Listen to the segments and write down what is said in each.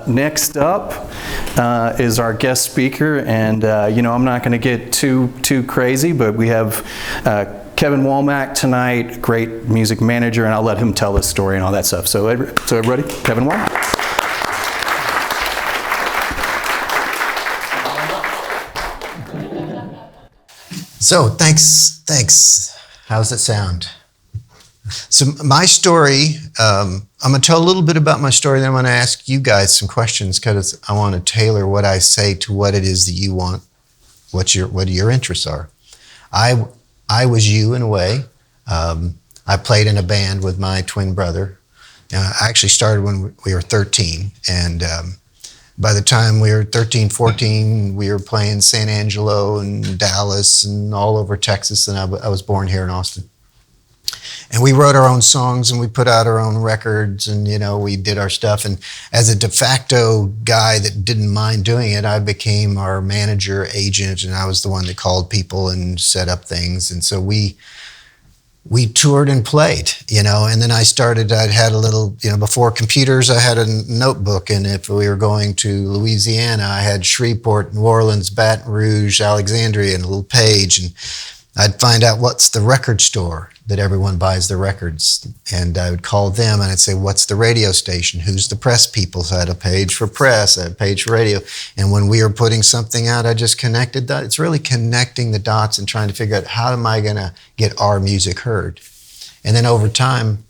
Next up is our guest speaker, and I'm not going to get too crazy, but we have Kevin Wommack tonight, great music manager, and I'll let him tell his story and all that stuff. So everybody, Kevin Wommack. So thanks. How's it sound? So my story, I'm going to tell a little bit about my story, then I'm going to ask you guys some questions because I want to tailor what I say to what it is that you want, what your interests are. I was you in a way. I played in a band with my twin brother. I actually started when we were 13, and by the time we were 13, 14, we were playing San Angelo and Dallas and all over Texas, and I was born here in Austin. And we wrote our own songs and we put out our own records and, we did our stuff. And as a de facto guy that didn't mind doing it, I became our manager, agent, and I was the one that called people and set up things. And so we toured and played, and then I had a little, before computers, I had a notebook. And if we were going to Louisiana, I had Shreveport, New Orleans, Baton Rouge, Alexandria, and a little page. And I'd find out what's the record store that everyone buys the records. And I would call them and I'd say, what's the radio station? Who's the press people? So I had a page for press, I had a page for radio. And when we were putting something out, I just connected that. It's really connecting the dots and trying to figure out how am I going to get our music heard? And then over time,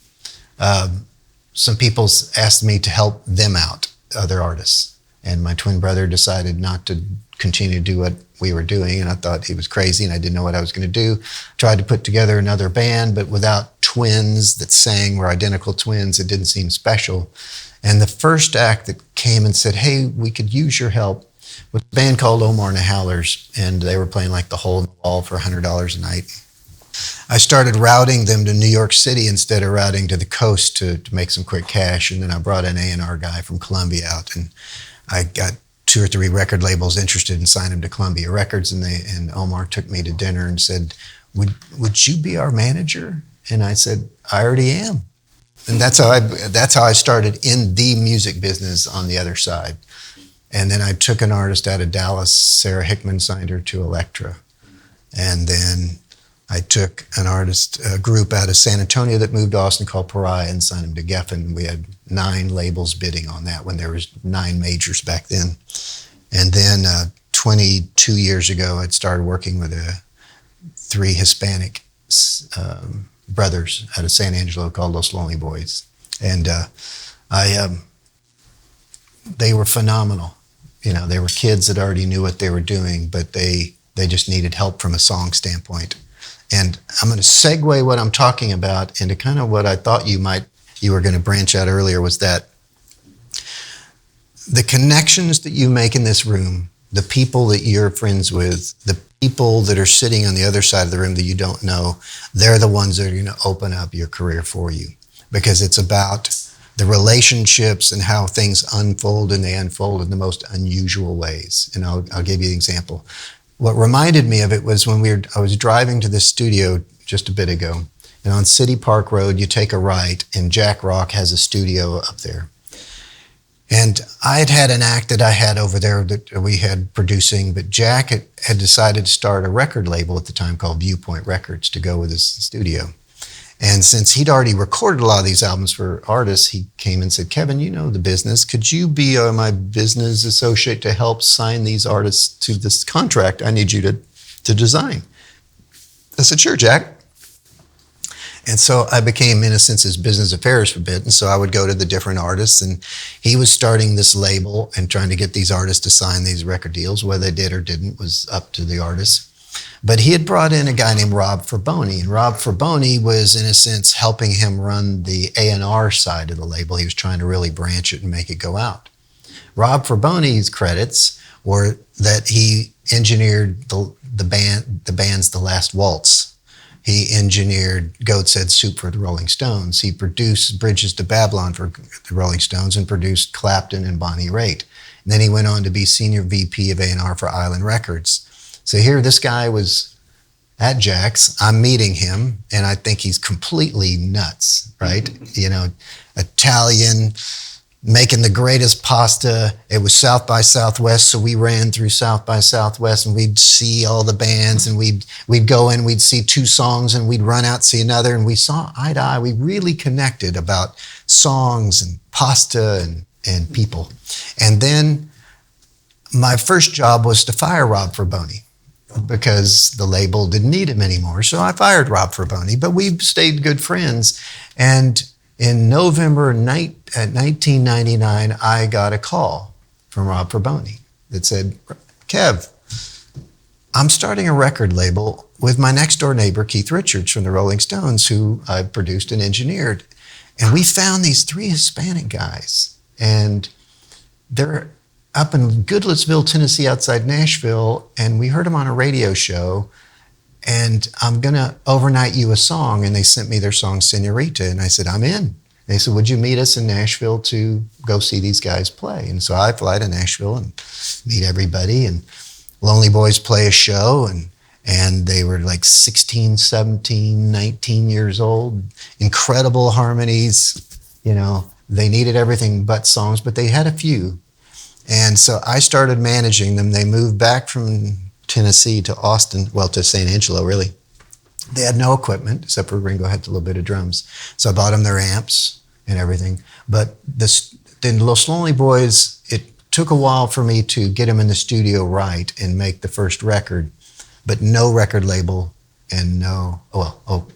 some people asked me to help them out, other artists. And my twin brother decided not to continue to do what we were doing, and I thought he was crazy and I didn't know what I was going to do. Tried to put together another band, but without twins that sang, were identical twins, it didn't seem special. And the first act that came and said, hey, we could use your help, was a band called Omar and the Howlers, and they were playing like the Hole in the Wall for $100 a night. I started routing them to New York City instead of routing to the coast to make some quick cash, and then I brought an A&R guy from Columbia out, and I got 2 or 3 record labels interested in signing them to Columbia Records, and Omar took me to dinner and said, would you be our manager? And I said, I already am. And that's how I started in the music business on the other side. And then I took an artist out of Dallas, Sarah Hickman, signed her to Elektra. And then I took a group out of San Antonio that moved to Austin called Pariah and signed them to Geffen. We had 9 labels bidding on that when there was 9 majors back then. And then 22 years ago, I'd started working with 3 Hispanic brothers out of San Angelo called Los Lonely Boys. And they were phenomenal. They were kids that already knew what they were doing, but they just needed help from a song standpoint. And I'm going to segue what I'm talking about into kind of what I thought you were going to branch out earlier, was that the connections that you make in this room, the people that you're friends with, the people that are sitting on the other side of the room that you don't know, they're the ones that are going to open up your career for you, because it's about the relationships and how things unfold, and they unfold in the most unusual ways. And I'll give you an example. What reminded me of it was when I was driving to this studio just a bit ago, and on City Park Road, you take a right, and Jack Rock has a studio up there. And I had an act that I had over there that we had producing, but Jack had decided to start a record label at the time called Viewpoint Records to go with his studio. And since he'd already recorded a lot of these albums for artists, he came and said, Kevin, you know the business. Could you be my business associate to help sign these artists to this contract I need you to design? I said, sure, Jack. And so I became, in a sense, his business affairs for a bit. And so I would go to the different artists, and he was starting this label and trying to get these artists to sign these record deals. Whether they did or didn't was up to the artists. But he had brought in a guy named Rob Forboni, and Rob Forboni was, in a sense, helping him run the A&R side of the label. He was trying to really branch it and make it go out. Rob Forboni's credits were that he engineered the band's The Last Waltz. He engineered Goat's Head Soup for the Rolling Stones. He produced Bridges to Babylon for the Rolling Stones and produced Clapton and Bonnie Raitt. And then he went on to be senior VP of A&R for Island Records. So here this guy was at Jack's. I'm meeting him, and I think he's completely nuts, right? Italian, making the greatest pasta. It was South by Southwest, so we ran through South by Southwest, and we'd see all the bands, and we'd go in, we'd see 2 songs, and we'd run out, see another, and we saw eye to eye. We really connected about songs and pasta and people. And then my first job was to fire Rob Fraboni, because the label didn't need him anymore. So I fired Rob Fraboni, but we stayed good friends. And in November 1999, I got a call from Rob Fraboni that said, Kev, I'm starting a record label with my next door neighbor, Keith Richards from the Rolling Stones, who I produced and engineered. And we found these 3 Hispanic guys, and they're up in Goodlettsville, Tennessee, outside Nashville, and we heard them on a radio show, and I'm gonna overnight you a song, and they sent me their song, Senorita, and I said, I'm in. And they said, would you meet us in Nashville to go see these guys play? And so I fly to Nashville and meet everybody, and Lonely Boys play a show, and they were like 16, 17, 19 years old, incredible harmonies, they needed everything but songs, but they had a few. And so I started managing them. They moved back from Tennessee to Austin, to San Angelo, really. They had no equipment, except for Ringo had a little bit of drums. So I bought them their amps and everything. But then Los Lonely Boys, it took a while for me to get them in the studio right and make the first record, but no record label and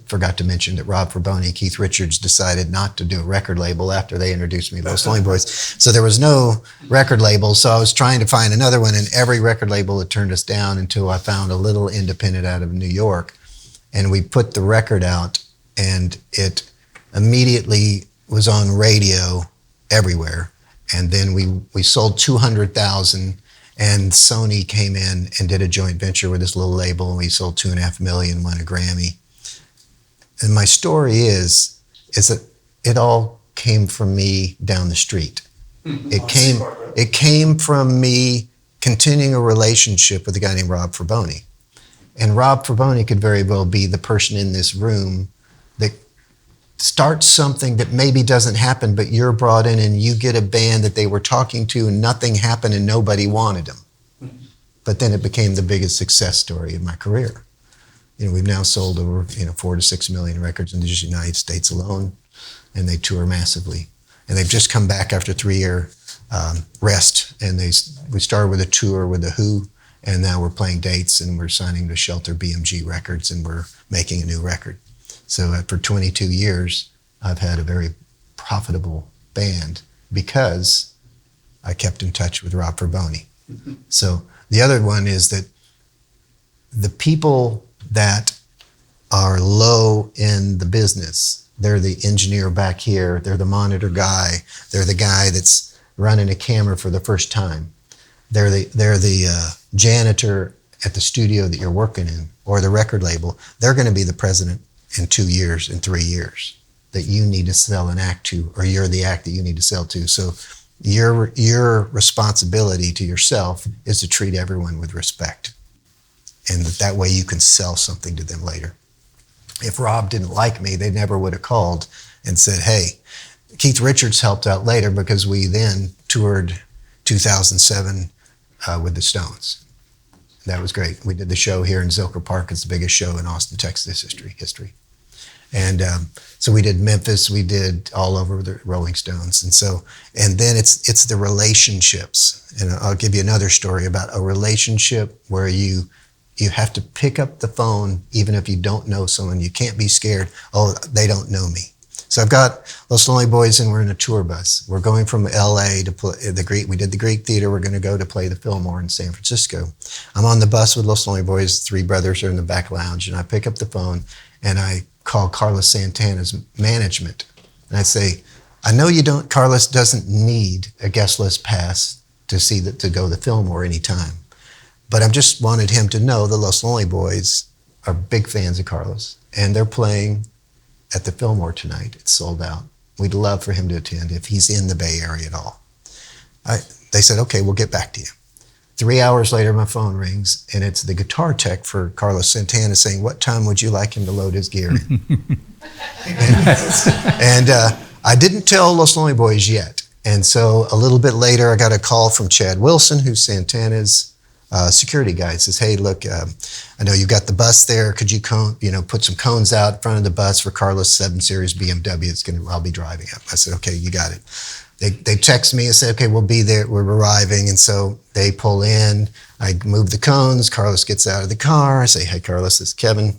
forgot to mention that Rob Fraboni, Keith Richards decided not to do a record label after they introduced me to Los Lonely Boys. So there was no record label. So I was trying to find another one, and every record label had turned us down until I found a little independent out of New York. And we put the record out, and it immediately was on radio everywhere. And then we sold 200,000. And Sony came in and did a joint venture with this little label, and we sold $2.5 million, won a Grammy. And my story is that it all came from me down the street. It came from me continuing a relationship with a guy named Rob Fraboni. And Rob Fraboni could very well be the person in this room that starts something that maybe doesn't happen, but you're brought in and you get a band that they were talking to and nothing happened and nobody wanted them. But then it became the biggest success story of my career. We've now sold over 4 to 6 million records in the United States alone, and they tour massively. And they've just come back after 3-year rest, and we started with a tour with The Who, and now we're playing dates, and we're signing to Shelter BMG Records, and we're making a new record. So for 22 years, I've had a very profitable band because I kept in touch with Rob Fraboni. So the other one is that the people that are low in the business, they're the engineer back here, they're the monitor guy, they're the guy that's running a camera for the first time. They're the janitor at the studio that you're working in, or the record label. They're going to be the president in 2 years, in 3 years, that you need to sell an act to, or you're the act that you need to sell to. So your responsibility to yourself is to treat everyone with respect. And that way you can sell something to them later. If Rob didn't like me, they never would have called and said, hey, Keith Richards helped out later because we then toured 2007 with the Stones. That was great. We did the show here in Zilker Park. It's the biggest show in Austin, Texas history. And so we did Memphis. We did all over the Rolling Stones. And then it's the relationships. And I'll give you another story about a relationship where you have to pick up the phone even if you don't know someone. You can't be scared. Oh, they don't know me. So I've got Los Lonely Boys, and we're in a tour bus. We're going from LA to play we did the Greek Theater. We're going to go to play the Fillmore in San Francisco. I'm on the bus with Los Lonely Boys. 3 brothers are in the back lounge, and I pick up the phone and I call Carlos Santana's management. And I say, I know Carlos doesn't need a guest list pass to go to the Fillmore anytime. But I just wanted him to know the Los Lonely Boys are big fans of Carlos, and they're playing at the Fillmore tonight. It's sold out. We'd love for him to attend if he's in the Bay Area at all. They said, okay, we'll get back to you. 3 hours later, my phone rings, and it's the guitar tech for Carlos Santana saying, what time would you like him to load his gear in? and I didn't tell Los Lonely Boys yet, And so a little bit later, I got a call from Chad Wilson, who's Santana's security guy. He says, hey, look, I know you've got the bus there. Could you put some cones out in front of the bus for Carlos 7 Series BMW? I'll be driving it. I said, okay, you got it. They text me and said, okay, we'll be there. We're arriving. And so they pull in. I move the cones. Carlos gets out of the car. I say, hey, Carlos, this is Kevin.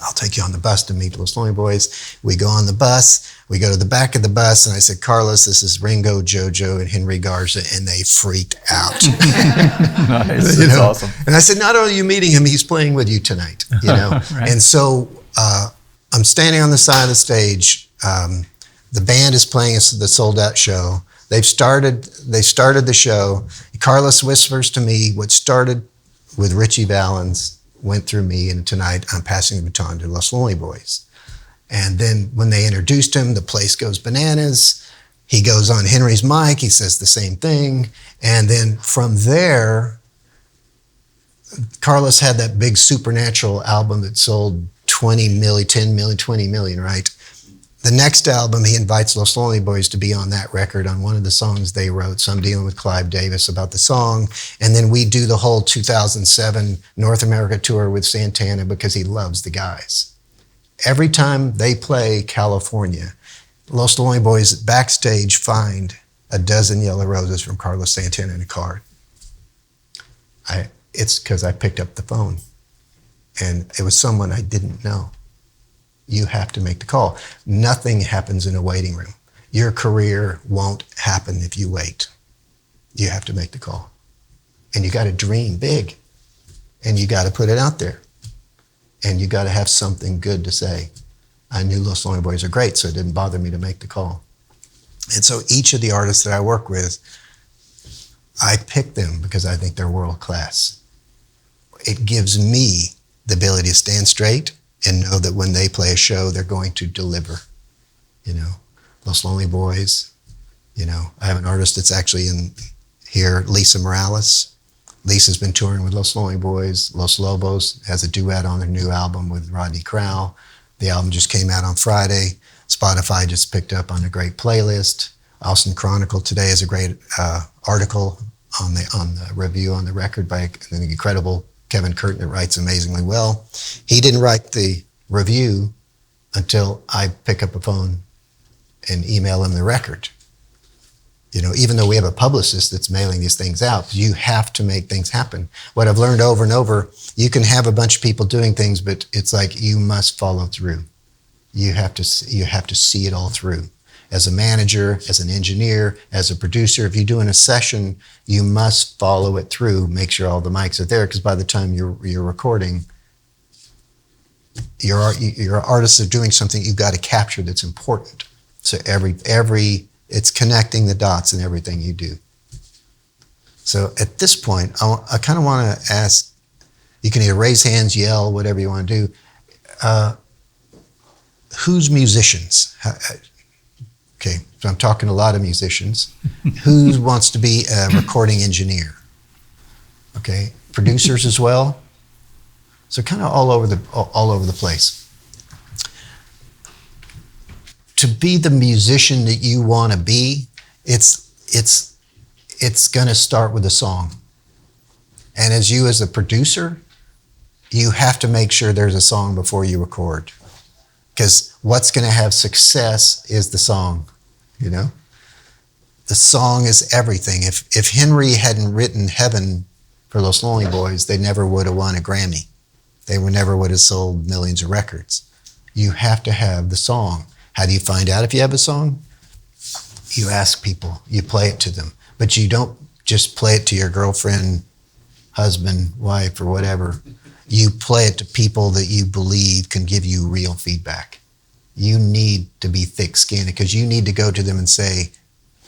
I'll take you on the bus to meet Los Lonely Boys. We go on the bus. We go to the back of the bus, and I said, Carlos, this is Ringo, JoJo, and Henry Garza, and they freaked out. Nice. That's awesome. And I said, not only are you meeting him, he's playing with you tonight. Right. And so I'm standing on the side of the stage. The band is playing the sold-out show. They started the show. Carlos whispers to me, what started with Richie Valens went through me, and tonight I'm passing the baton to Los Lonely Boys. And then when they introduced him, the place goes bananas. He goes on Henry's mic, he says the same thing. And then from there, Carlos had that big Supernatural album that sold 20 million, 10 million, 20 million, right? The next album, he invites Los Lonely Boys to be on that record on one of the songs they wrote. So I'm dealing with Clive Davis about the song. And then we do the whole 2007 North America tour with Santana because he loves the guys. Every time they play California, Los Lonely Boys backstage find a dozen yellow roses from Carlos Santana in a card. It's because I picked up the phone. And it was someone I didn't know. You have to make the call. Nothing happens in a waiting room. Your career won't happen if you wait. You have to make the call. And you got to dream big. And you got to put it out there. And you got to have something good to say. I knew Los Lonely Boys are great, so it didn't bother me to make the call. And so each of the artists that I work with, I pick them because I think they're world class. It gives me the ability to stand straight and know that when they play a show, they're going to deliver. Los Lonely Boys. I have an artist that's actually in here, Lisa Morales. Lisa's been touring with Los Lonely Boys. Los Lobos has a duet on their new album with Rodney Crowell. The album just came out on Friday. Spotify just picked up on a great playlist. Austin Chronicle today has a great article on the review on the record by an incredible Kevin Curtin that writes amazingly well. He didn't write the review until I pick up a phone and email him the record. Even though we have a publicist that's mailing these things out, you have to make things happen. What I've learned over and over, you can have a bunch of people doing things, but it's like you must follow through. You have to see it all through. As a manager, as an engineer, as a producer, if you're doing a session, you must follow it through, make sure all the mics are there, because by the time you're recording, your artists are doing something you've got to capture that's important. So it's connecting the dots in everything you do. So at this point, I kind of want to ask, you can either raise hands, yell, whatever you want to do. Who's musicians? Okay, so I'm talking to a lot of musicians. Who wants to be a recording engineer? Okay, producers as well. So kind of all over the place. To be the musician that you want to be, it's going to start with a song. And as a producer, you have to make sure there's a song before you record. Because what's going to have success is the song, The song is everything. If Henry hadn't written Heaven for Los Lonely Boys, they never would have won a Grammy. They never would have sold millions of records. You have to have the song. How do you find out if you have a song? You ask people. You play it to them. But you don't just play it to your girlfriend, husband, wife, or whatever. You play it to people that you believe can give you real feedback. You need to be thick-skinned because you need to go to them and say,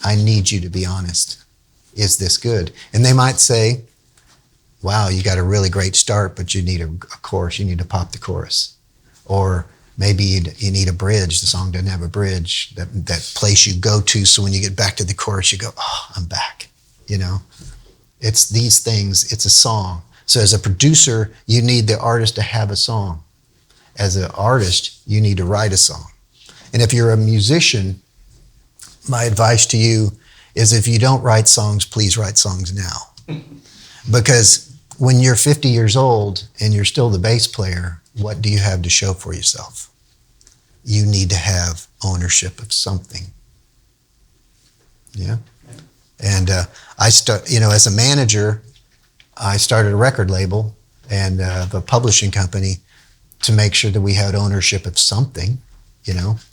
I need you to be honest. Is this good? And they might say, wow, you got a really great start, but you need a chorus. You need to pop the chorus. Or maybe you need a bridge. The song doesn't have a bridge. That place you go to, so when you get back to the chorus, you go, oh, I'm back. It's these things. It's a song. So as a producer, you need the artist to have a song. As an artist, you need to write a song. And if you're a musician, my advice to you is if you don't write songs, please write songs now. Because when you're 50 years old and you're still the bass player, what do you have to show for yourself? You need to have ownership of something. Yeah. And as a manager, I started a record label and a publishing company to make sure that we had ownership of something.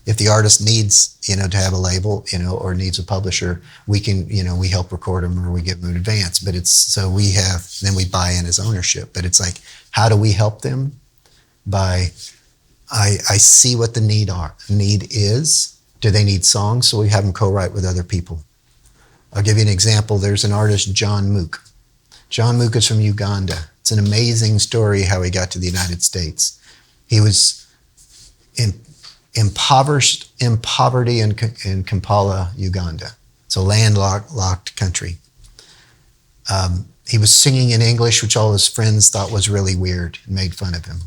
If the artist needs, to have a label, or needs a publisher, we can, we help record them or we give them an advance. But then we buy in as ownership. But it's like, how do we help them? I see what the need is. Do they need songs? So we have them co-write with other people. I'll give you an example. There's an artist, John Mook. John Mook is from Uganda. It's an amazing story how he got to the United States. He was impoverished in poverty in Kampala, Uganda. It's a landlocked country. He was singing in English, which all his friends thought was really weird and made fun of him.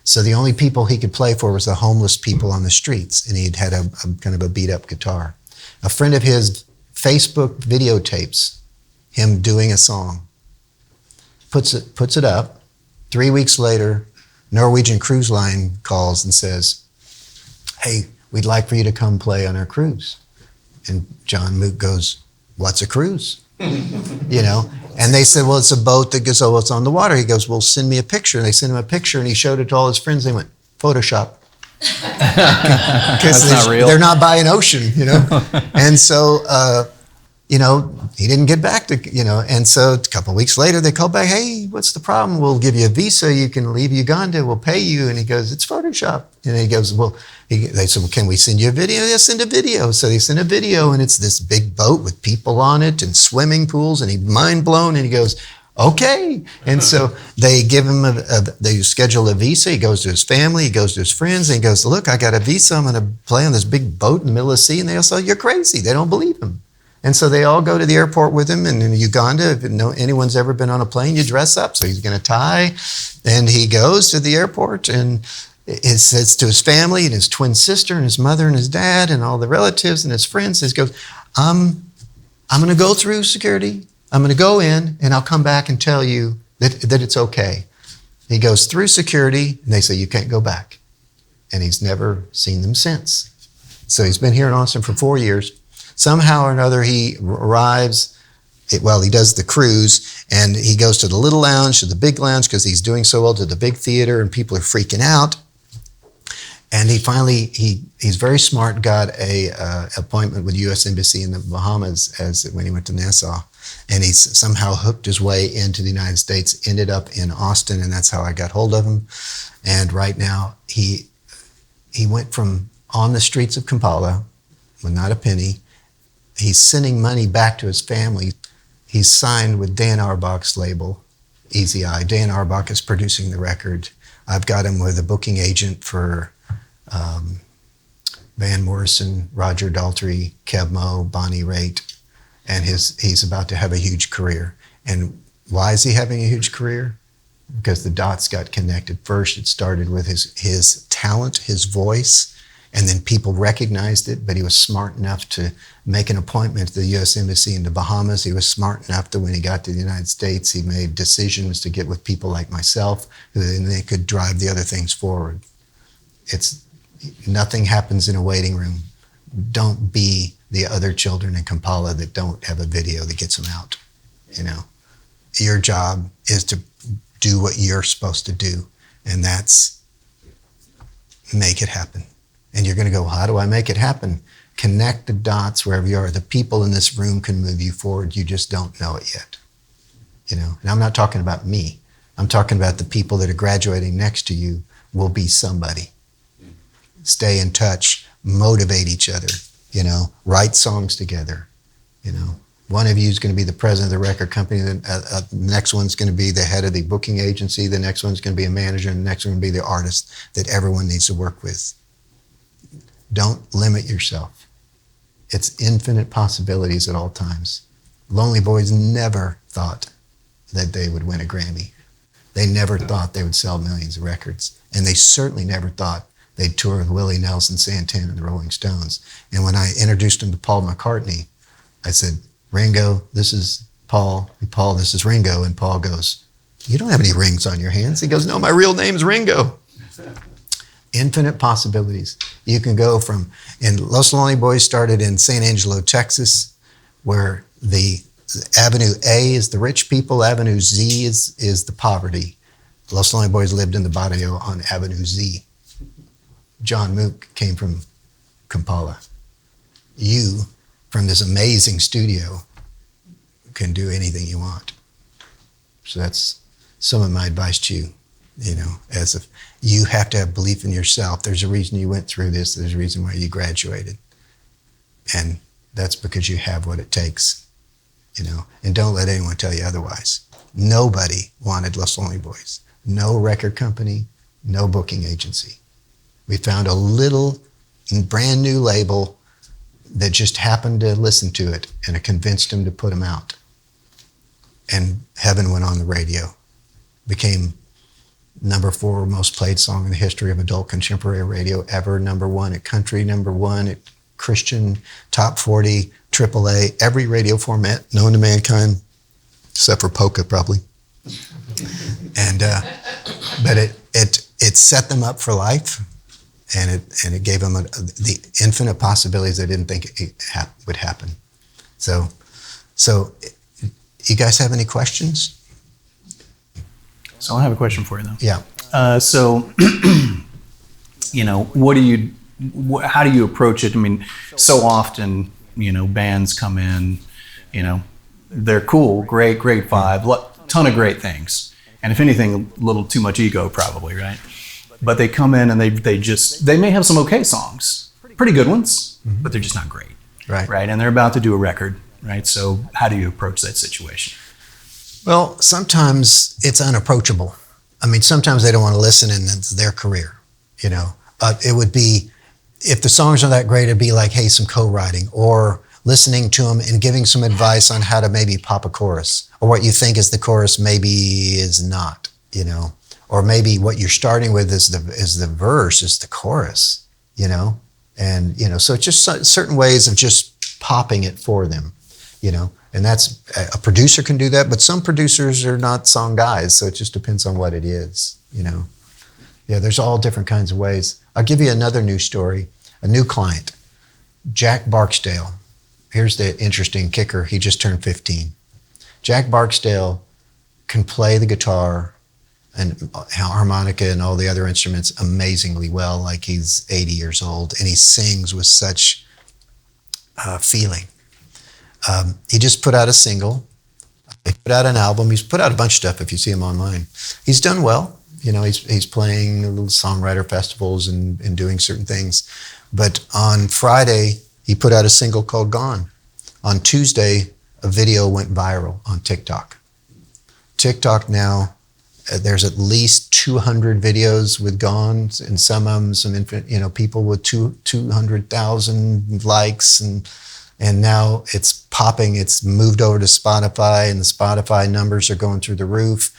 So the only people he could play for was the homeless people on the streets, and he'd had a kind of a beat-up guitar. A friend of his Facebook videotapes him doing a song, puts it up. 3 weeks later, Norwegian Cruise Line calls and says, "Hey, we'd like for you to come play on our cruise." And John Mook goes, "What's a cruise?" And they said, "Well, it's a boat that goes, it's on the water." He goes, "Well, send me a picture." And they sent him a picture, and he showed it to all his friends. They went, "Photoshop." Because not real. They're not by an ocean, And so, he didn't get back to, and so a couple of weeks later they called back, "Hey, what's the problem? We'll give you a visa. You can leave Uganda. We'll pay you." And he goes, "It's Photoshop." And he goes, they said, "Well, can we send you a video?" "Yeah, send a video." So they sent a video, and it's this big boat with people on it and swimming pools, and he's mind blown, and he goes, "Okay." And so they give him they schedule a visa. He goes to his family, he goes to his friends, and he goes, "Look, I got a visa. I'm going to play on this big boat in the middle of the sea." And they all say, "You're crazy." They don't believe him. And so they all go to the airport with him. And in Uganda, if anyone's ever been on a plane, you dress up. So he's going to tie. And he goes to the airport and it says to his family and his twin sister and his mother and his dad and all the relatives and his friends, he goes, I'm going to go through security. I'm going to go in and I'll come back and tell you that it's okay. He goes through security and they say, "You can't go back." And he's never seen them since. So he's been here in Austin for 4 years. Somehow or another, he arrives, he does the cruise, and he goes to the little lounge, to the big lounge, because he's doing so well, to the big theater, and people are freaking out. And he finally, he's very smart, got a appointment with the U.S. Embassy in the Bahamas when he went to Nassau. And he's somehow hooked his way into the United States, ended up in Austin, and that's how I got hold of him. And right now, he went from on the streets of Kampala with not a penny. He's sending money back to his family. He's signed with Dan Auerbach's label, Easy Eye. Dan Auerbach is producing the record. I've got him with a booking agent for Van Morrison, Roger Daltrey, Kev Mo, Bonnie Raitt, and he's about to have a huge career. And why is he having a huge career? Because the dots got connected. First, it started with his talent, his voice, and then people recognized it, but he was smart enough to make an appointment to the U.S. Embassy in the Bahamas. He was smart enough that when he got to the United States, he made decisions to get with people like myself, and they could drive the other things forward. Nothing happens in a waiting room. Don't be the other children in Kampala that don't have a video that gets them out. Your job is to do what you're supposed to do, and that's make it happen. And you're going to go, "How do I make it happen?" Connect the dots wherever you are. The people in this room can move you forward. You just don't know it yet. And I'm not talking about me. I'm talking about the people that are graduating next to you will be somebody. Stay in touch, motivate each other, write songs together. One of you is going to be the president of the record company. The next one's going to be the head of the booking agency. The next one's going to be a manager. And the next one will be the artist that everyone needs to work with. Don't limit yourself. It's infinite possibilities at all times. Lonely Boys never thought that they would win a Grammy. They never thought they would sell millions of records. And they certainly never thought they'd tour with Willie Nelson, Santana, and the Rolling Stones. And when I introduced them to Paul McCartney, I said, Ringo, this is Paul. Paul, this is Ringo. And Paul goes, you don't have any rings on your hands. He goes, no, my real name's Ringo. Infinite possibilities. You can go from, and Los Lonely Boys started in San Angelo, Texas, where the Avenue A is the rich people, Avenue Z is the poverty. Los Lonely Boys lived in the barrio on Avenue Z. John Mook came from Kampala. You, from this amazing studio, can do anything you want. So that's some of my advice to you. You know, as if you have to have belief in yourself. There's a reason you went through this. There's a reason why you graduated. And that's because you have what it takes, you know, and don't let anyone tell you otherwise. Nobody wanted Los Lonely Boys. No record company, no booking agency. We found a little brand new label that just happened to listen to it, and it convinced him to put them out. And Heaven went on the radio, became number 4 most played song in the history of adult contemporary radio ever, number 1 at country, number 1 at Christian, top 40, AAA, every radio format known to mankind, except for polka probably. And but it set them up for life, and it gave them the infinite possibilities they didn't think would happen. So you guys have any questions? So I have a question for you, though. Yeah. So, you know, how do you approach it? I mean, so often, you know, bands come in, you know, they're cool, great vibe, ton of great things. And if anything, a little too much ego probably, right? But they come in and they may have some okay songs, pretty good ones, but they're just not great. Right. And they're about to do a record, right? So how do you approach that situation? Well, sometimes it's unapproachable. I mean, sometimes they don't want to listen, and it's their career, you know. It would be, if the songs are that great, it'd be like, hey, some co-writing, or listening to them and giving some advice on how to maybe pop a chorus, or what you think is the chorus maybe is not, you know, or maybe what you're starting with is the verse, is the chorus, you know, and, you know, so it's just certain ways of just popping it for them, you know. And that's, a producer can do that, but some producers are not song guys, so it just depends on what it is, you know. Yeah, there's all different kinds of ways. I'll give you another new story, a new client, Jack Barksdale. Here's the interesting kicker, he just turned 15. Jack Barksdale can play the guitar and harmonica and all the other instruments amazingly well, like he's 80 years old, and he sings with such feeling. He just put out a single. He put out an album. He's put out a bunch of stuff if you see him online. He's done well. You know, he's playing little songwriter festivals and doing certain things. But on Friday, he put out a single called Gone. On Tuesday, a video went viral on TikTok. TikTok now, there's at least 200 videos with Gone, and some of them, people with 200,000 likes, and now it's popping. It's moved over to Spotify, and the Spotify numbers are going through the roof.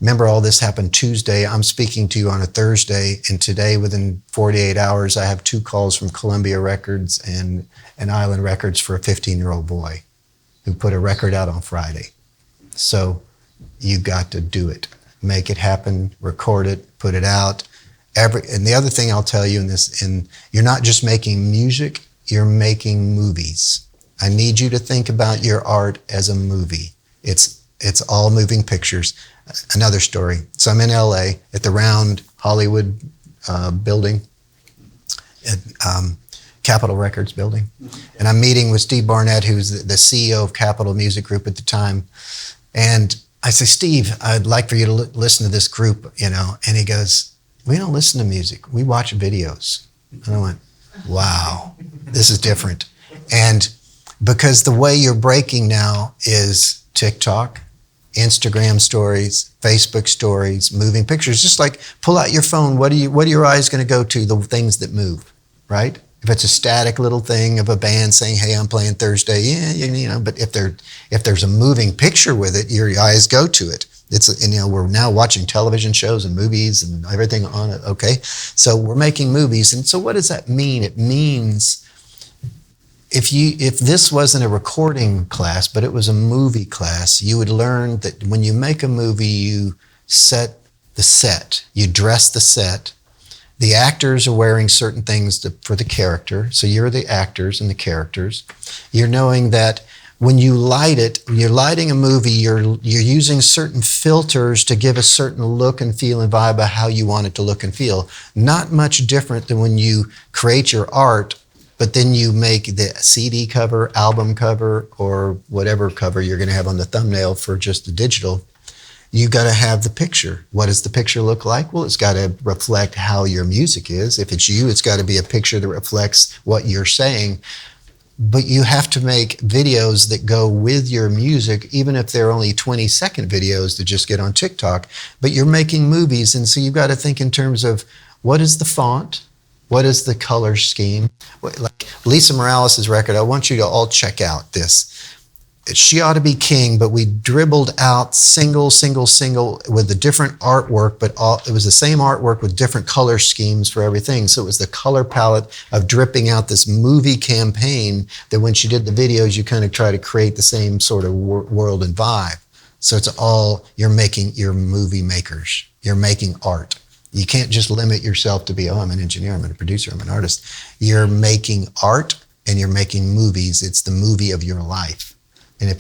Remember, all this happened Tuesday. I'm speaking to you on a Thursday, and today, within 48 hours, I have 2 calls from Columbia Records and Island Records for a 15-year-old boy who put a record out on Friday. So you got to do it. Make it happen, record it, put it out. And the other thing I'll tell you in this, you're not just making music, you're making movies. I need you to think about your art as a movie. It's all moving pictures. Another story. So I'm in LA at the Round Hollywood building, at Capitol Records building. And I'm meeting with Steve Barnett, who's the CEO of Capitol Music Group at the time. And I say, Steve, I'd like for you to listen to this group, you know. And he goes, we don't listen to music. We watch videos. And I went, wow, this is different. And because the way you're breaking now is TikTok, Instagram stories, Facebook stories, moving pictures. Just like pull out your phone. What are your eyes going to go to? The things that move, right? If it's a static little thing of a band saying, "Hey, I'm playing Thursday," yeah, you know. But if there's a moving picture with it, your eyes go to it. We're now watching television shows and movies and everything on it. Okay, so we're making movies, and so what does that mean? It means if this wasn't a recording class, but it was a movie class, you would learn that when you make a movie, you set the set, you dress the set. The actors are wearing certain things for the character, so you're the actors and the characters. You're knowing that when you light it, when you're lighting a movie, you're using certain filters to give a certain look and feel and vibe of how you want it to look and feel. Not much different than when you create your art, but then you make the CD cover, album cover, or whatever cover you're going to have on the thumbnail for just the digital. You got to have the picture. What does the picture look like? Well, it's got to reflect how your music is. If it's you, it's got to be a picture that reflects what you're saying. But you have to make videos that go with your music, even if they're only 20-second videos to just get on TikTok. But you're making movies, and so you've got to think in terms of what is the font? What is the color scheme? Like Lisa Morales' record, I want you to all check out this. She Ought to Be King, but we dribbled out single with the different artwork, but it was the same artwork with different color schemes for everything. So it was the color palette of dripping out this movie campaign that when she did the videos, you kind of try to create the same sort of world and vibe. So it's all, you're movie makers. You're making art. You can't just limit yourself to be, I'm an engineer, I'm a producer, I'm an artist. You're making art and you're making movies. It's the movie of your life. And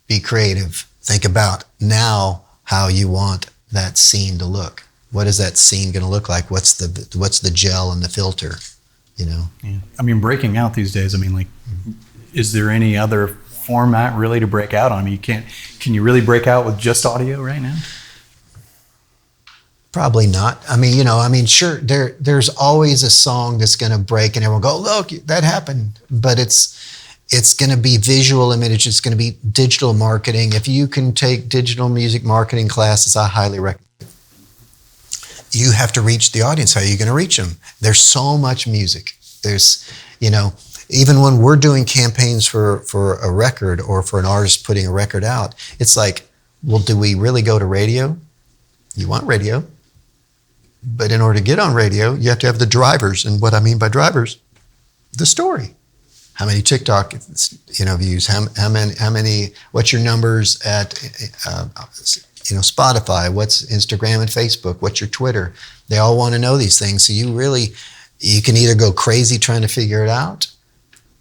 be creative. Think about now how you want that scene to look. What is that scene going to look like? What's the gel and the filter? Yeah. I mean, breaking out these days. I mean, like, is there any other format really to break out on? I mean, can you really break out with just audio right now? Probably not. Sure, there's always a song that's going to break and everyone go, look, that happened. But it's going to be visual image. It's going to be digital marketing. If you can take digital music marketing classes, I highly recommend it. You have to reach the audience. How are you going to reach them? There's so much music. There's, even when we're doing campaigns for a record or for an artist putting a record out, it's like, well, do we really go to radio? You want radio. But in order to get on radio, you have to have the drivers. And what I mean by drivers, the story. How many TikTok views? How many? What's your numbers at Spotify? What's Instagram and Facebook? What's your Twitter? They all want to know these things. So you can either go crazy trying to figure it out.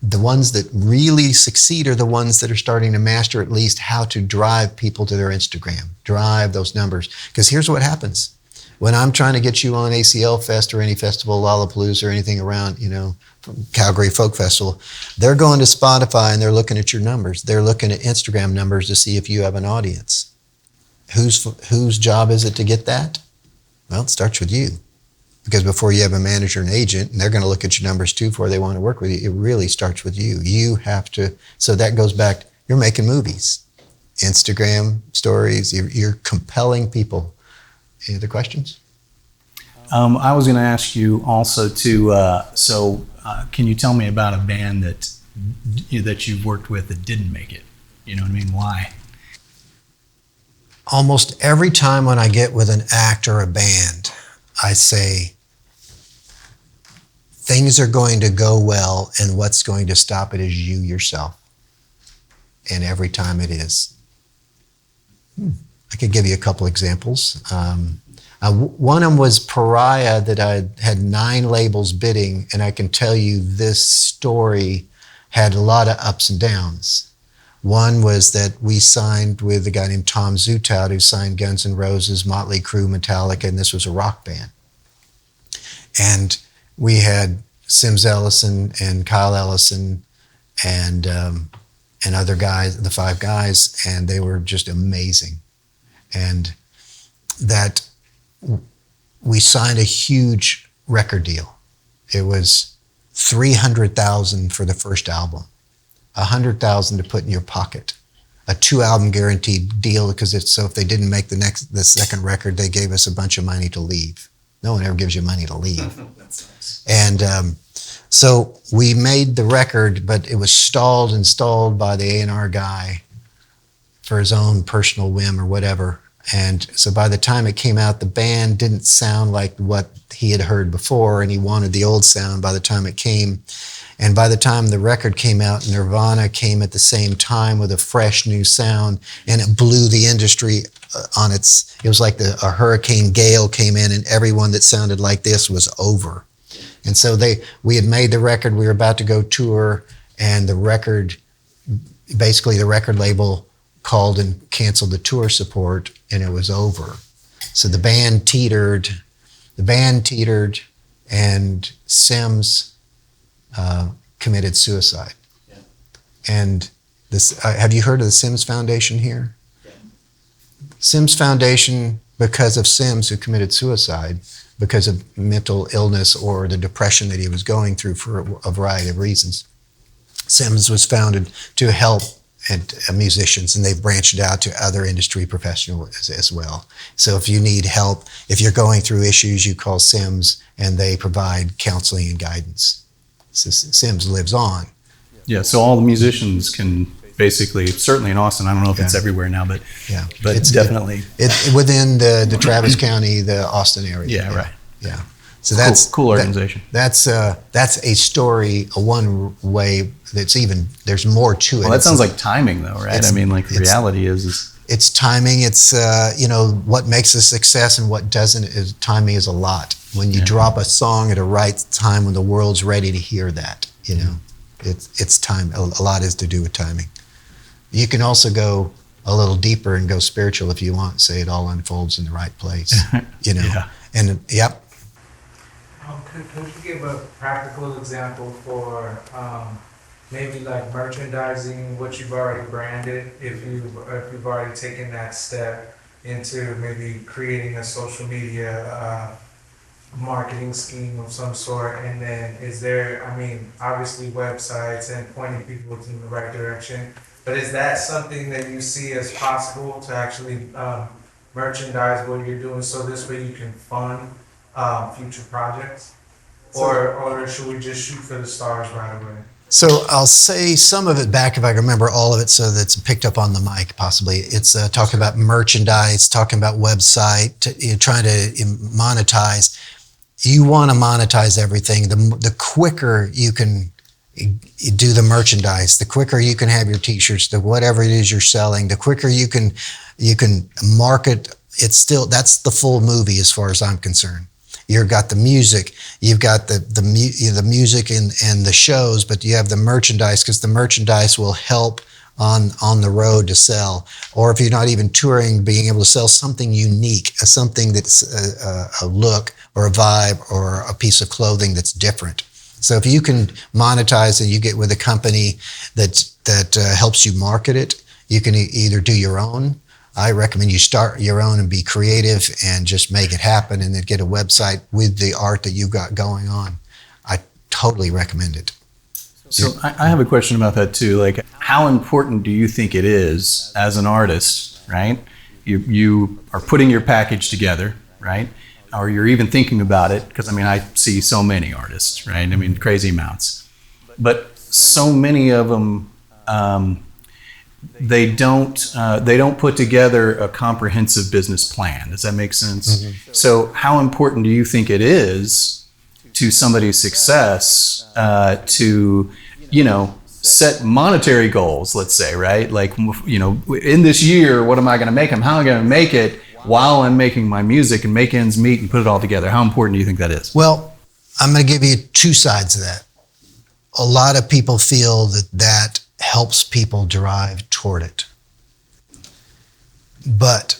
The ones that really succeed are the ones that are starting to master at least how to drive people to their Instagram, drive those numbers. Because here's what happens. When I'm trying to get you on ACL Fest or any festival, Lollapalooza or anything around, Calgary Folk Festival, they're going to Spotify and they're looking at your numbers. They're looking at Instagram numbers to see if you have an audience. Whose job is it to get that? Well, it starts with you. Because before you have a manager and agent, and they're going to look at your numbers too before they want to work with you, it really starts with you. You have to, so that goes back, you're making movies. Instagram stories, you're compelling people. Any other questions? I was going to ask you also can you tell me about a band that you've worked with that didn't make it? You know what I mean? Why? Almost every time when I get with an act or a band, I say, things are going to go well, and what's going to stop it is you yourself. And every time it is. I could give you a couple examples. One of them was Pariah, that I had 9 labels bidding, and I can tell you this story had a lot of ups and downs. One was that we signed with a guy named Tom Zutaut, who signed Guns N' Roses, Motley Crue, Metallica, and this was a rock band. And we had Sims Ellison and Kyle Ellison and other guys, the 5 guys, and they were just amazing. And that we signed a huge record deal. It was $300,000 for the first album, $100,000 to put in your pocket, a 2-album guaranteed deal, because if they didn't make the second record, they gave us a bunch of money to leave. No one ever gives you money to leave. That's nice. And so we made the record, but it was stalled by the A&R guy for his own personal whim or whatever. And so by the time it came out, the band didn't sound like what he had heard before, and he wanted the old sound by the time it came. And by the time the record came out, Nirvana came at the same time with a fresh new sound, and it blew the industry on its, it was like a hurricane gale came in, and everyone that sounded like this was over. And so we had made the record, we were about to go tour, and the record label called and canceled the tour support, and it was over. So the band teetered, and Sims committed suicide. Yeah. And this, have you heard of the Sims Foundation here? Yeah. Sims Foundation, because of Sims who committed suicide because of mental illness or the depression that he was going through for a variety of reasons. Sims was founded to help musicians, and they've branched out to other industry professionals as well. So if you need help, if you're going through issues, you call Sims, and they provide counseling and guidance. So Sims lives on. Yeah, so all the musicians can basically, certainly in Austin, I don't know if it's everywhere now, but it's definitely. It's within the Travis County, the Austin area. Yeah, right. Yeah. So that's cool organization. That's a story, a one way that's even, there's more to it. Well, that sounds like timing though, right? I mean, like the reality is it's timing. It's, what makes a success and what doesn't is timing is a lot. When you drop a song at a right time when the world's ready to hear that, it's time. A lot is to do with timing. You can also go a little deeper and go spiritual if you want. Say it all unfolds in the right place, Yeah. And yep. Could you give a practical example for maybe like merchandising what you've already branded, if you've already taken that step into maybe creating a social media marketing scheme of some sort, and then is there, obviously websites and pointing people in the right direction, but is that something that you see as possible to actually merchandise what you're doing so this way you can fund future projects? Or should we just shoot for the stars right away? So I'll say some of it back if I remember all of it so that's picked up on the mic possibly. It's talking about merchandise, talking about website, trying to monetize. You want to monetize everything. The quicker you can do the merchandise, the quicker you can have your t-shirts, the whatever it is you're selling, the quicker you can market. That's the full movie as far as I'm concerned. You've got the music, you've got the music and the shows, but you have the merchandise because the merchandise will help on the road to sell. Or if you're not even touring, being able to sell something unique, something that's a look or a vibe or a piece of clothing that's different. So if you can monetize and you get with a company that helps you market it, you can either do your own. I recommend you start your own and be creative and just make it happen, and then get a website with the art that you've got going on. I totally recommend it. So I have a question about that too. Like, how important do you think it is as an artist, right? You are putting your package together, right? Or you're even thinking about it, because I see so many artists, right? Crazy amounts. But so many of them, they don't put together a comprehensive business plan. Does that make sense? Mm-hmm. So how important do you think it is to somebody's success to, set monetary goals, let's say, right? Like, in this year, what am I going to make? How am I going to make it while I'm making my music and make ends meet and put it all together? How important do you think that is? Well, I'm going to give you two sides of that. A lot of people feel that helps people drive toward it. But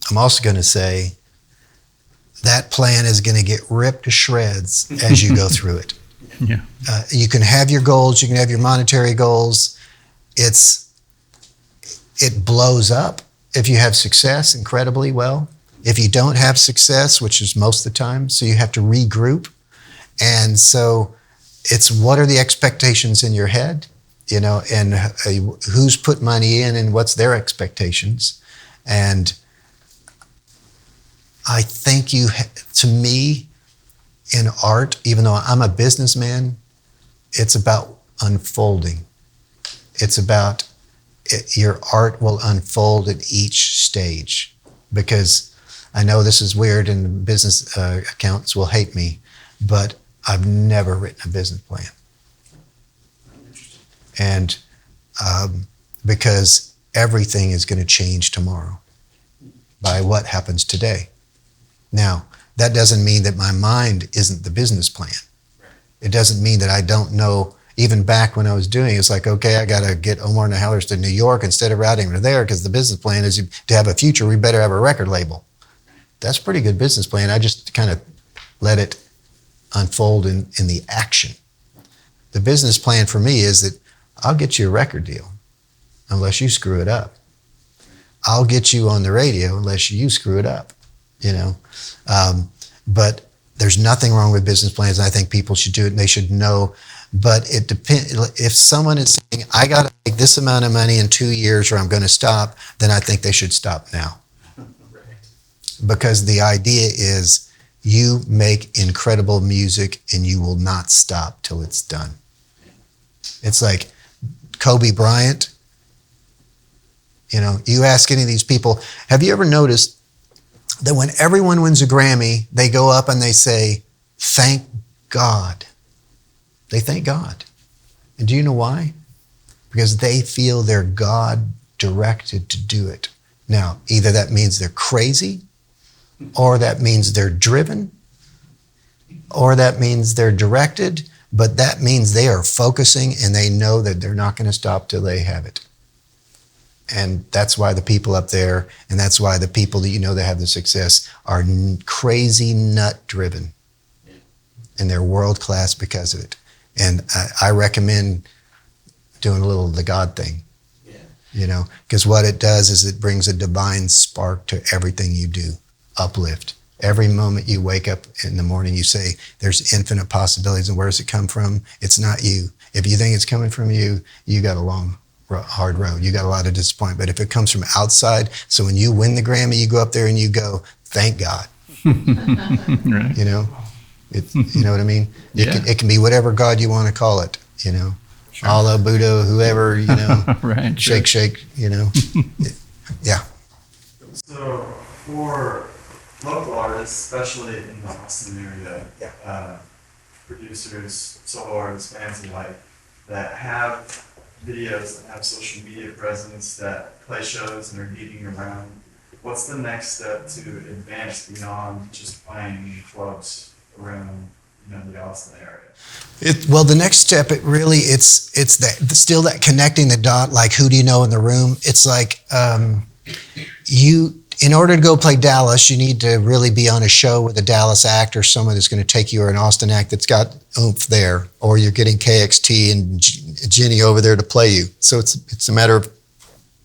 I'm also going to say that plan is going to get ripped to shreds as you go through it. Yeah. You can have your goals, you can have your monetary goals. It blows up if you have success incredibly well. If you don't have success, which is most of the time, so you have to regroup. And so it's what are the expectations in your head? And who's put money in and what's their expectations. And I think to me, in art, even though I'm a businessman, it's about unfolding. It's about your art will unfold at each stage. because I know this is weird and business accountants will hate me, but I've never written a business plan. And because everything is going to change tomorrow by what happens today. Now, that doesn't mean that my mind isn't the business plan. It doesn't mean that I don't know. Even back when I was doing it, it's like, okay, I got to get Omar and the Howlers to New York instead of routing them to there, because the business plan is to have a future, we better have a record label. That's a pretty good business plan. I just kind of let it unfold in the action. The business plan for me is that I'll get you a record deal unless you screw it up. I'll get you on the radio unless you screw it up, you know. But there's nothing wrong with business plans. I think people should do it and they should know. But it depends. If someone is saying, I got to make this amount of money in 2 years or I'm going to stop, then I think they should stop now. Because the idea is you make incredible music and you will not stop till it's done. It's like Kobe Bryant. You know, you ask any of these people, have you ever noticed that when everyone wins a Grammy, they go up and they say, thank God. They thank God. And do you know why? Because they feel they're God directed to do it. Now, either that means they're crazy, or that means they're driven, or that means they're directed, but that means they are focusing and they know that they're not going to stop till they have it. And that's why the people up there, and that's why the people that you know that have the success are crazy nut driven. And they're world class because of it. And I recommend doing a little of the God thing. Yeah. You know, because what it does is it brings a divine spark to everything you do. Uplift. Every moment you wake up in the morning, you say, there's infinite possibilities. And where does it come from? It's not you. If you think it's coming from you, you got a long, hard road. You got a lot of disappointment. But if it comes from outside, so when you win the Grammy, you go up there and you go, thank God. Right. You know? You know what I mean? Yeah. It can be whatever God you want to call it, you know? Sure. Allah, Buddha, whoever, you know? Right. Shake, shake, you know? Yeah. So for local artists, especially in the Austin area, producers, solo artists, bands alike, that have videos, that have social media presence, that play shows and are gigging around, what's the next step to advance beyond just playing in clubs around, you know, the Austin area? Well, the next step, it's that still that connecting the dot, like who do you know in the room? It's like in order to go play Dallas, you need to really be on a show with a Dallas act or someone that's going to take you, or an Austin act that's got oomph there, or you're getting KXT and Jenny over there to play you. So it's a matter of,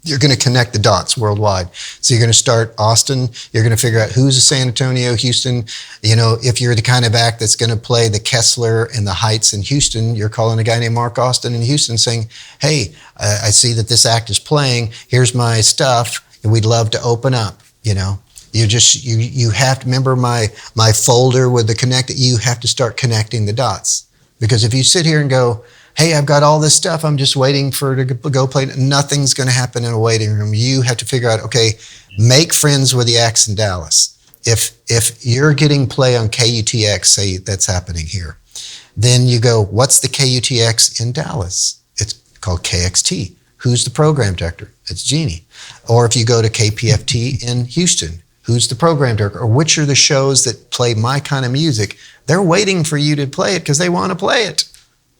you're going to connect the dots worldwide. So you're going to start Austin. You're going to figure out who's San Antonio, Houston. You know, if you're the kind of act that's going to play the Kessler and the Heights in Houston, you're calling a guy named Mark Austin in Houston saying, hey, I see that this act is playing. Here's my stuff, and we'd love to open up, you know. You have to remember my folder with the connect. You have to start connecting the dots. Because if you sit here and go, hey, I've got all this stuff, I'm just waiting for it to go play, nothing's going to happen in a waiting room. You have to figure out, okay, make friends with the acts in Dallas. If you're getting play on KUTX, say that's happening here, then you go, what's the KUTX in Dallas? It's called KXT. Who's the program director? It's Jeannie. Or if you go to KPFT in Houston, who's the program director? Or which are the shows that play my kind of music? They're waiting for you to play it because they want to play it,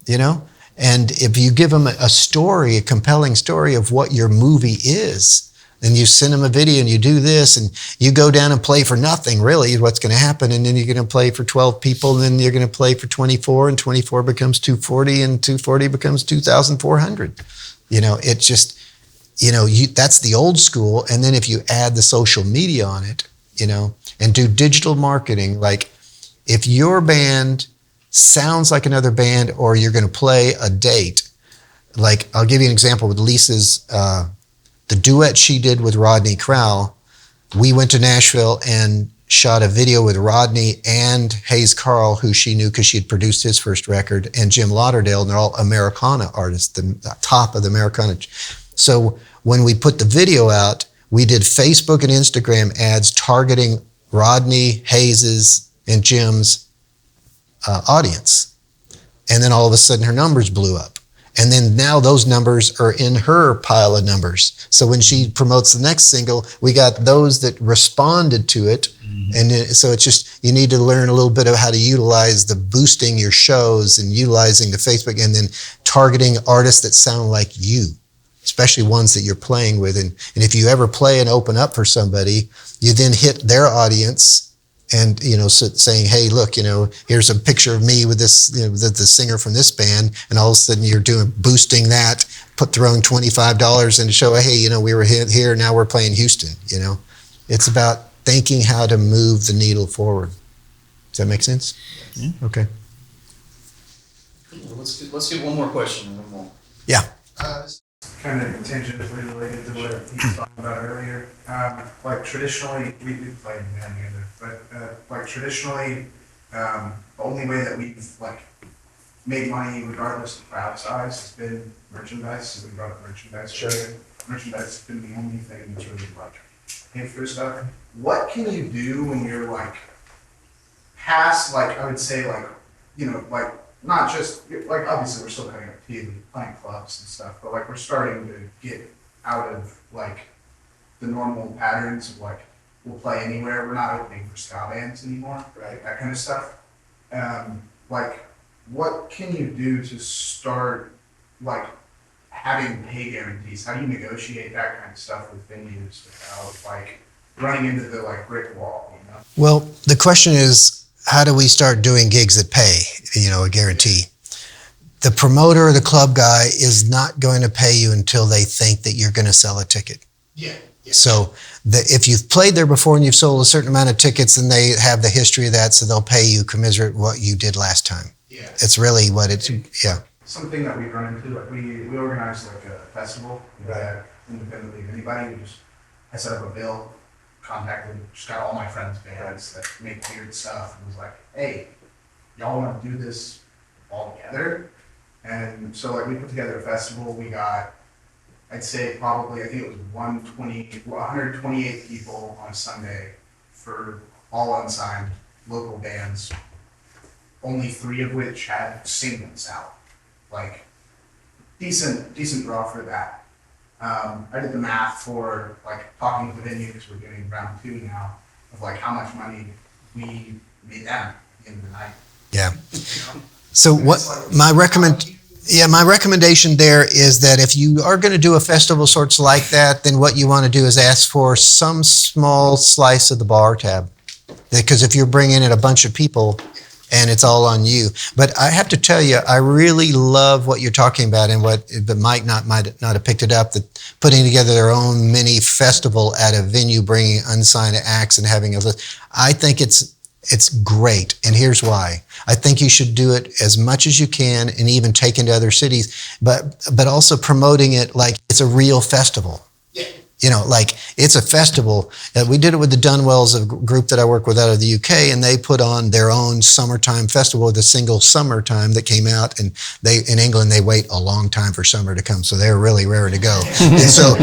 you know? And if you give them a story, a compelling story of what your movie is, then you send them a video and you do this and you go down and play for nothing, really, what's going to happen. And then you're going to play for 12 people, and then you're going to play for 24, and 24 becomes 240, and 240 becomes 2,400. You know, it just, you know, that's the old school. And then if you add the social media on it, you know, and do digital marketing, like if your band sounds like another band, or you're going to play a date. Like, I'll give you an example with Lisa's, the duet she did with Rodney Crowell. We went to Nashville and shot a video with Rodney and Hayes Carl, who she knew because she had produced his first record, and Jim Lauderdale, and they're all Americana artists, the top of the Americana. So when we put the video out, we did Facebook and Instagram ads targeting Rodney, Hayes's, and Jim's audience. And then all of a sudden her numbers blew up. And then now those numbers are in her pile of numbers. So when she promotes the next single, we got those that responded to it. And so it's just, you need to learn a little bit of how to utilize the boosting your shows and utilizing the Facebook and then targeting artists that sound like you, especially ones that you're playing with. And if you ever play and open up for somebody, you then hit their audience and, saying, hey, look, here's a picture of me with this, the singer from this band. And all of a sudden you're boosting that, throwing $25 in to show, hey, we were here, now we're playing Houston, It's about thinking how to move the needle forward. Does that make sense? Yeah. Okay. Let's get one more question. Yeah. Kind of tangentially related to what he was talking about earlier. Like traditionally, we play in band together, but like traditionally, the only way that we've like made money, regardless of crowd size, has been merchandise. So we brought up merchandise. Sure. Merchandise has been the only thing that's really like paid for stuff. What can you do when you're like past, like I would say, like like not just like obviously we're still cutting up TV, playing clubs and stuff, but like we're starting to get out of like the normal patterns of like we'll play anywhere. We're not opening for ska bands anymore, right? That kind of stuff. Like, what can you do to start like having pay guarantees? How do you negotiate that kind of stuff with venues without like running into the like brick wall? Well, the question is, how do we start doing gigs that pay, a guarantee? The promoter or the club guy is not going to pay you until they think that you're going to sell a ticket. Yeah. So if you've played there before and you've sold a certain amount of tickets, then they have the history of that, so they'll pay you commensurate what you did last time. Yeah. It's really what it's, yeah. Something that we've run into, like we organized like a festival that independently of anybody. I set up a bill, contacted, just got all my friends' bands that make weird stuff, and was like, hey, y'all want to do this all together? And so like we put together a festival. We got, I'd say probably, I think it was 128 people on Sunday for all unsigned local bands, only 3 of which had singles out. Like decent draw for that. I did the math for like talking to the venue because we're doing round 2 now of like how much money we made them in the night. Yeah. So what my recommendation there is that if you are going to do a festival sorts like that, then what you want to do is ask for some small slice of the bar tab. Because if you're bringing in a bunch of people and it's all on you. But I have to tell you, I really love what you're talking about and but Mike might not have picked it up, that putting together their own mini festival at a venue, bringing unsigned acts and having a list. I think it's great, and here's why. I think you should do it as much as you can and even take into other cities, but also promoting it like it's a real festival. Yeah. Like it's a festival. We did it with the Dunwells, a group that I work with out of the UK, and they put on their own summertime festival with a single summertime that came out, and in England they wait a long time for summer to come, so they're really rare to go. And so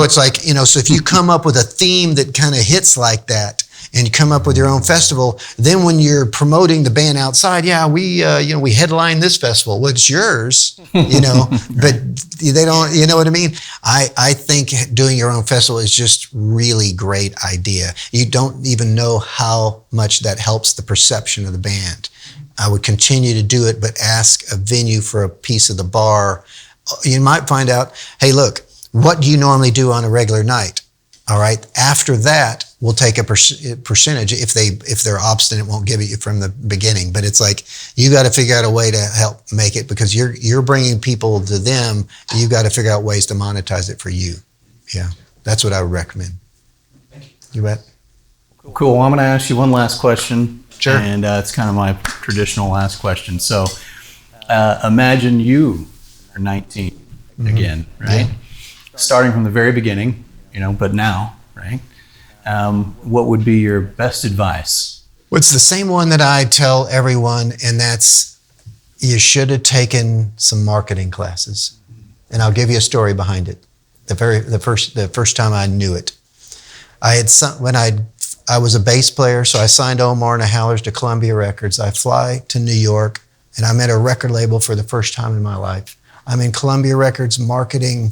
it's like, so if you come up with a theme that kind of hits like that, and you come up with your own festival, then when you're promoting the band outside, we headline this festival. Well, it's yours, but they don't, you know what I mean? I think doing your own festival is just really great idea. You don't even know how much that helps the perception of the band. I would continue to do it, but ask a venue for a piece of the bar. You might find out, hey, look, what do you normally do on a regular night? All right. After that, we'll take a percentage. If they're obstinate, won't give it you from the beginning. But it's like you got to figure out a way to help make it, because you're bringing people to them. You got to figure out ways to monetize it for you. Yeah, that's what I would recommend. Thank you. You bet. Cool. Well, I'm going to ask you one last question. Sure. And it's kind of my traditional last question. So imagine you are 19 again, right? Yeah. Starting from the very beginning, but now, right? What would be your best advice? Well, it's the same one that I tell everyone, and that's you should have taken some marketing classes. And I'll give you a story behind it. The first time I knew it. When I was a bass player, so I signed Omar and the Howlers to Columbia Records. I fly to New York, and I'm at a record label for the first time in my life. I'm in Columbia Records marketing,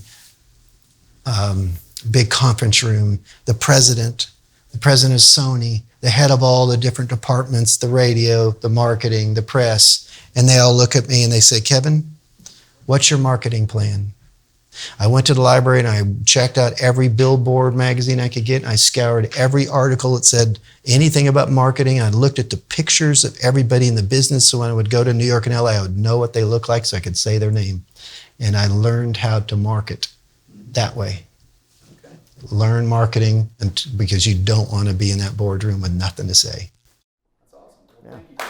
big conference room. The president of Sony, the head of all the different departments, the radio, the marketing, the press, and they all look at me and they say, Kevin, what's your marketing plan? I went to the library and I checked out every Billboard magazine I could get, and I scoured every article that said anything about marketing. I looked at the pictures of everybody in the business, so when I would go to New York and LA, I would know what they look like so I could say their name. And I learned how to market that way. Learn marketing, because you don't want to be in that boardroom with nothing to say. That's awesome. Yeah.